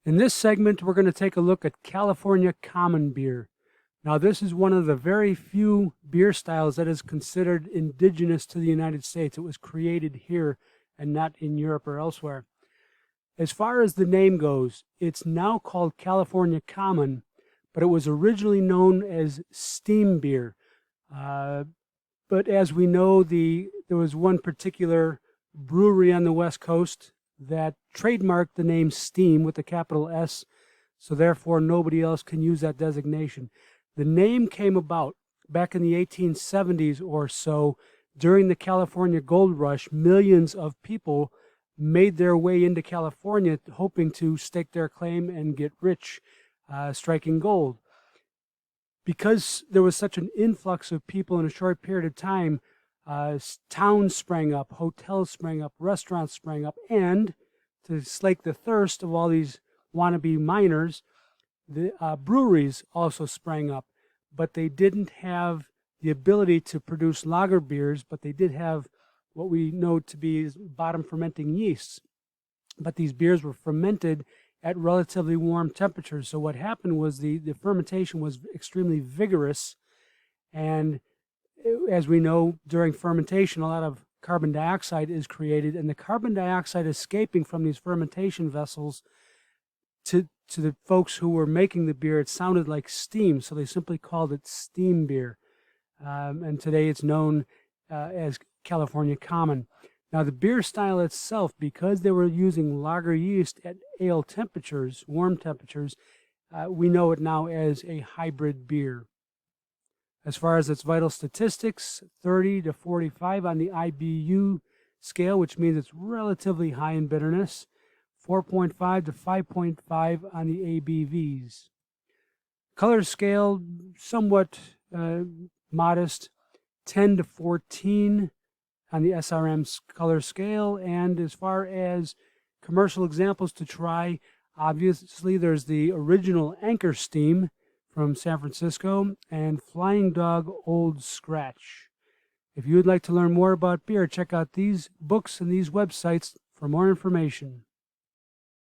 In this segment, we're going to take a look at California Common Beer. Now, this is one of the very few beer styles that is considered indigenous to the United States. It was created here and not in Europe or elsewhere. As far as the name goes, it's now called California Common, but it was originally known as steam beer. But as we know, there was one particular brewery on the West Coast that trademarked the name Steam with a capital S, so therefore nobody else can use that designation. The name came about back in the 1870s or so. During the California Gold Rush, millions of people made their way into California hoping to stake their claim and get rich, striking gold. Because there was such an influx of people in a short period of time, towns sprang up, hotels sprang up, restaurants sprang up, and to slake the thirst of all these wannabe miners, the breweries also sprang up. But they didn't have the ability to produce lager beers, but they did have what we know to be bottom fermenting yeasts. But these beers were fermented at relatively warm temperatures. So what happened was the fermentation was extremely vigorous, and as we know, during fermentation, a lot of carbon dioxide is created, and the carbon dioxide escaping from these fermentation vessels to the folks who were making the beer, it sounded like steam, so they simply called it steam beer. And today it's known as California Common. Now, the beer style itself, because they were using lager yeast at ale temperatures, warm temperatures, we know it now as a hybrid beer. As far as its vital statistics, 30 to 45 on the IBU scale, which means it's relatively high in bitterness, 4.5 to 5.5 on the ABVs. Color scale, somewhat modest, 10 to 14 on the SRM color scale. And as far as commercial examples to try, obviously there's the original Anchor Steam from San Francisco and Flying Dog Old Scratch. If you would like to learn more about beer, check out these books and these websites for more information.